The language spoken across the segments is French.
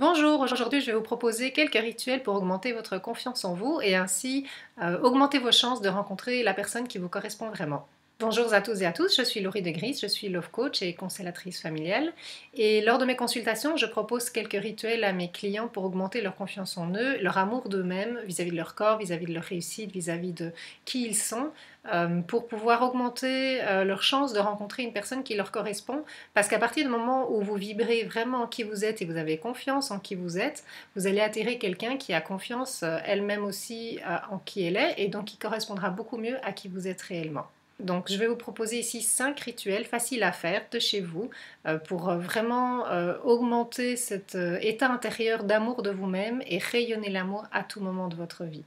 Bonjour, aujourd'hui je vais vous proposer quelques rituels pour augmenter votre confiance en vous et ainsi augmenter vos chances de rencontrer la personne qui vous correspond vraiment. Bonjour à tous et à tous, je suis Laurie de Gris, je suis Love Coach et constellatrice familiale et lors de mes consultations je propose quelques rituels à mes clients pour augmenter leur confiance en eux, leur amour d'eux-mêmes vis-à-vis de leur corps, vis-à-vis de leur réussite, vis-à-vis de qui ils sont pour pouvoir augmenter leur chance de rencontrer une personne qui leur correspond parce qu'à partir du moment où vous vibrez vraiment en qui vous êtes et vous avez confiance en qui vous êtes, vous allez attirer quelqu'un qui a confiance elle-même aussi en qui elle est et donc qui correspondra beaucoup mieux à qui vous êtes réellement. Donc je vais vous proposer ici 5 rituels faciles à faire de chez vous pour vraiment augmenter cet état intérieur d'amour de vous-même et rayonner l'amour à tout moment de votre vie.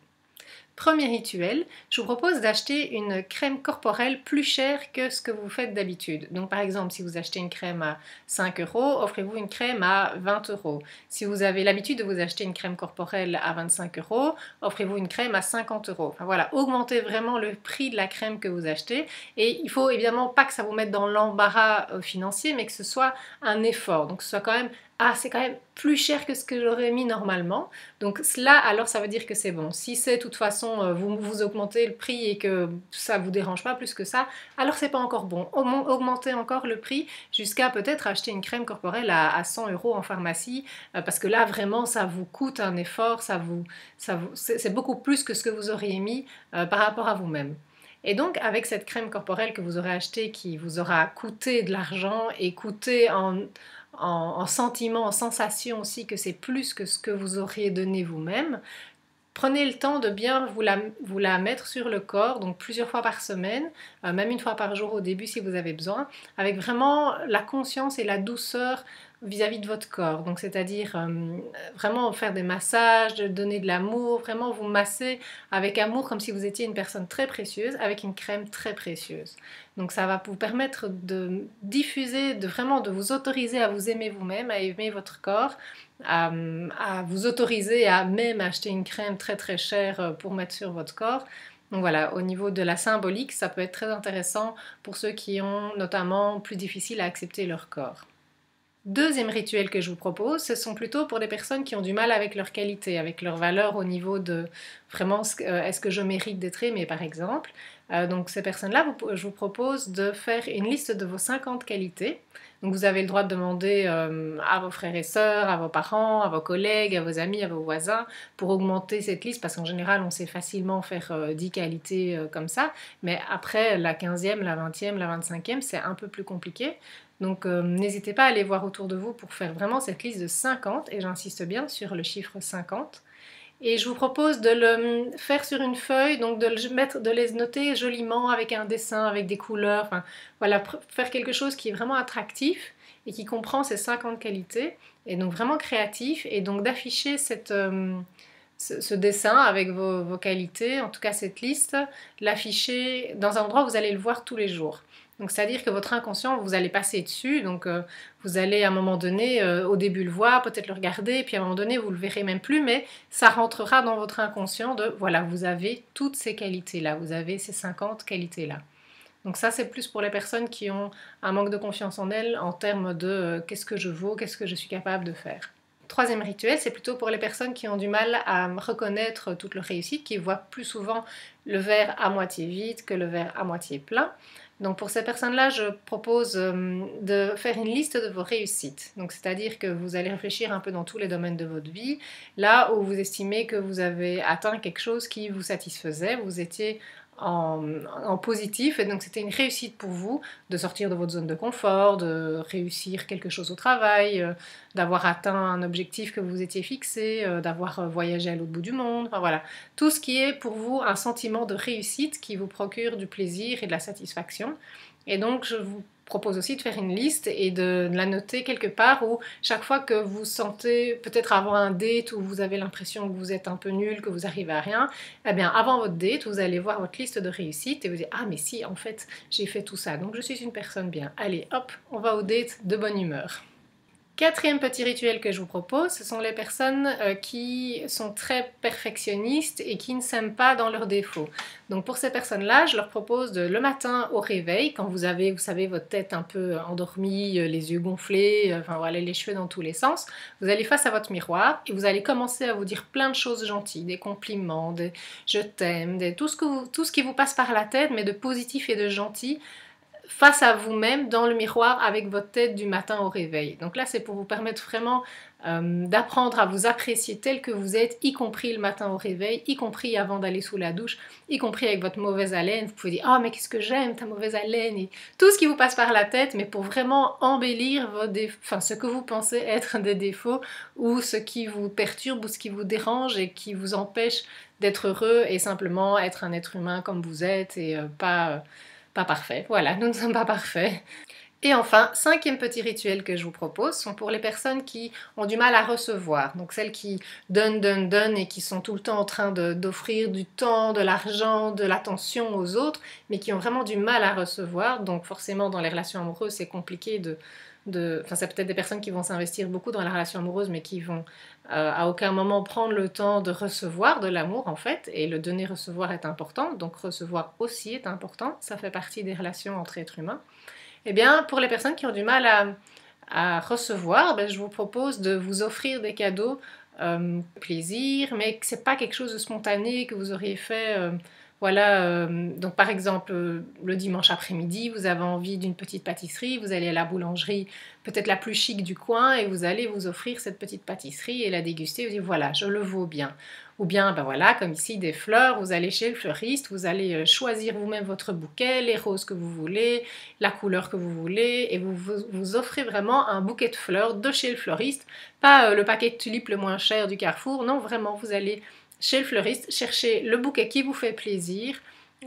Premier rituel, je vous propose d'acheter une crème corporelle plus chère que ce que vous faites d'habitude. Donc par exemple, si vous achetez une crème à 5 euros, offrez-vous une crème à 20 euros. Si vous avez l'habitude de vous acheter une crème corporelle à 25 euros, offrez-vous une crème à 50 euros. Enfin voilà, augmentez vraiment le prix de la crème que vous achetez. Et il faut évidemment pas que ça vous mette dans l'embarras financier, mais que ce soit un effort. Donc que ce soit quand même c'est quand même plus cher que ce que j'aurais mis normalement. Donc cela, alors ça veut dire que c'est bon. Si c'est de toute façon, vous augmentez le prix et que ça ne vous dérange pas plus que ça, alors c'est pas encore bon. Augmentez encore le prix jusqu'à peut-être acheter une crème corporelle à 100 euros en pharmacie, parce que là vraiment ça vous coûte un effort, c'est beaucoup plus que ce que vous auriez mis par rapport à vous-même. Et donc avec cette crème corporelle que vous aurez achetée qui vous aura coûté de l'argent et coûté en sentiment, en sensation aussi que c'est plus que ce que vous auriez donné vous-même, prenez le temps de bien vous la mettre sur le corps, donc plusieurs fois par semaine, même une fois par jour au début si vous avez besoin, avec vraiment la conscience et la douceur vis-à-vis de votre corps. Donc c'est-à-dire vraiment faire des massages, de donner de l'amour, vraiment vous masser avec amour comme si vous étiez une personne très précieuse avec une crème très précieuse. Donc ça va vous permettre de diffuser, de vous autoriser à vous aimer vous-même, à aimer votre corps, à vous autoriser à même acheter une crème très très chère pour mettre sur votre corps. Donc voilà, au niveau de la symbolique, ça peut être très intéressant pour ceux qui ont notamment plus difficile à accepter leur corps. Deuxième rituel que je vous propose, ce sont plutôt pour les personnes qui ont du mal avec leur qualité, avec leur valeur au niveau de vraiment est-ce que je mérite d'être aimée par exemple. Donc ces personnes-là, je vous propose de faire une liste de vos 50 qualités. Donc vous avez le droit de demander à vos frères et sœurs, à vos parents, à vos collègues, à vos amis, à vos voisins pour augmenter cette liste parce qu'en général on sait facilement faire 10 qualités comme ça. Mais après la 15e, la 20e, la 25e, c'est un peu plus compliqué. Donc n'hésitez pas à aller voir autour de vous pour faire vraiment cette liste de 50 et j'insiste bien sur le chiffre 50. Et je vous propose de le faire sur une feuille, donc de les noter joliment avec un dessin, avec des couleurs, enfin voilà, faire quelque chose qui est vraiment attractif et qui comprend ces 50 qualités, et donc vraiment créatif, et donc d'afficher ce dessin avec vos qualités, en tout cas cette liste, l'afficher dans un endroit où vous allez le voir tous les jours. Donc c'est-à-dire que votre inconscient, vous allez passer dessus, donc vous allez à un moment donné, au début le voir, peut-être le regarder, puis à un moment donné vous le verrez même plus, mais ça rentrera dans votre inconscient de voilà, vous avez toutes ces qualités-là, vous avez ces 50 qualités-là. Donc ça c'est plus pour les personnes qui ont un manque de confiance en elles en termes de qu'est-ce que je vaux, qu'est-ce que je suis capable de faire. Troisième rituel, c'est plutôt pour les personnes qui ont du mal à reconnaître toute leur réussite, qui voient plus souvent le verre à moitié vide que le verre à moitié plein. Donc pour ces personnes-là, je propose de faire une liste de vos réussites. Donc c'est-à-dire que vous allez réfléchir un peu dans tous les domaines de votre vie, là où vous estimez que vous avez atteint quelque chose qui vous satisfaisait, vous étiez en positif, et donc c'était une réussite pour vous de sortir de votre zone de confort, de réussir quelque chose au travail, d'avoir atteint un objectif que vous étiez fixé, d'avoir voyagé à l'autre bout du monde, enfin voilà, tout ce qui est pour vous un sentiment de réussite qui vous procure du plaisir et de la satisfaction. Et donc je vous propose aussi de faire une liste et de la noter quelque part où chaque fois que vous sentez peut-être avant un date où vous avez l'impression que vous êtes un peu nul, que vous arrivez à rien, eh bien avant votre date, vous allez voir votre liste de réussite et vous dites ah mais si en fait j'ai fait tout ça, donc je suis une personne bien. Allez hop, on va au date de bonne humeur. Quatrième petit rituel que je vous propose, ce sont les personnes qui sont très perfectionnistes et qui ne s'aiment pas dans leurs défauts. Donc pour ces personnes-là, je leur propose le matin au réveil, quand vous avez, vous savez, votre tête un peu endormie, les yeux gonflés, enfin voilà, les cheveux dans tous les sens, vous allez face à votre miroir et vous allez commencer à vous dire plein de choses gentilles, des compliments, des je t'aime, tout ce qui vous passe par la tête, mais de positif et de gentil, face à vous-même dans le miroir avec votre tête du matin au réveil. Donc là, c'est pour vous permettre vraiment d'apprendre à vous apprécier tel que vous êtes, y compris le matin au réveil, y compris avant d'aller sous la douche, y compris avec votre mauvaise haleine. Vous pouvez dire « Ah, mais qu'est-ce que j'aime ta mauvaise haleine !» et tout ce qui vous passe par la tête, mais pour vraiment embellir ce que vous pensez être des défauts ou ce qui vous perturbe ou ce qui vous dérange et qui vous empêche d'être heureux et simplement être un être humain comme vous êtes et pas parfait. Voilà, nous ne sommes pas parfaits. Et enfin, cinquième petit rituel que je vous propose sont pour les personnes qui ont du mal à recevoir. Donc celles qui donnent et qui sont tout le temps en train d'offrir du temps, de l'argent, de l'attention aux autres, mais qui ont vraiment du mal à recevoir. Donc forcément, dans les relations amoureuses, c'est compliqué Enfin, c'est peut-être des personnes qui vont s'investir beaucoup dans la relation amoureuse, mais qui vont à aucun moment prendre le temps de recevoir de l'amour, en fait. Et le donner-recevoir est important, donc recevoir aussi est important. Ça fait partie des relations entre êtres humains. Eh bien, pour les personnes qui ont du mal à recevoir, je vous propose de vous offrir des cadeaux plaisir, mais que ce n'est pas quelque chose de spontané que vous auriez fait. Voilà, donc par exemple, le dimanche après-midi, vous avez envie d'une petite pâtisserie, vous allez à la boulangerie, peut-être la plus chic du coin, et vous allez vous offrir cette petite pâtisserie et la déguster, vous dites voilà, je le vaux bien. Ou bien, voilà, comme ici, des fleurs, vous allez chez le fleuriste, vous allez choisir vous-même votre bouquet, les roses que vous voulez, la couleur que vous voulez, et vous offrez vraiment un bouquet de fleurs de chez le fleuriste, pas le paquet de tulipes le moins cher du Carrefour, non, vraiment, vous allez chez le fleuriste, cherchez le bouquet qui vous fait plaisir,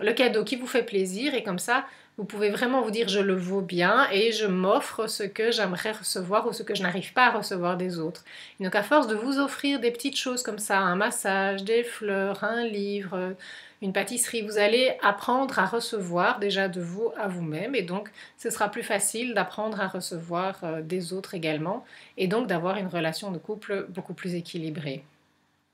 le cadeau qui vous fait plaisir, et comme ça, vous pouvez vraiment vous dire je le vaux bien et je m'offre ce que j'aimerais recevoir ou ce que je n'arrive pas à recevoir des autres. Et donc à force de vous offrir des petites choses comme ça, un massage, des fleurs, un livre, une pâtisserie, vous allez apprendre à recevoir déjà de vous à vous-même, et donc ce sera plus facile d'apprendre à recevoir des autres également, et donc d'avoir une relation de couple beaucoup plus équilibrée.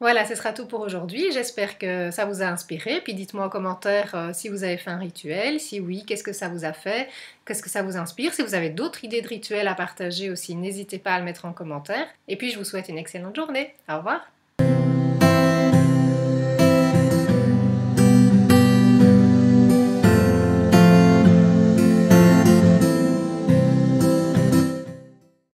Voilà, ce sera tout pour aujourd'hui. J'espère que ça vous a inspiré. Puis dites-moi en commentaire si vous avez fait un rituel, si oui, qu'est-ce que ça vous a fait, qu'est-ce que ça vous inspire. Si vous avez d'autres idées de rituels à partager aussi, n'hésitez pas à le mettre en commentaire. Et puis je vous souhaite une excellente journée. Au revoir.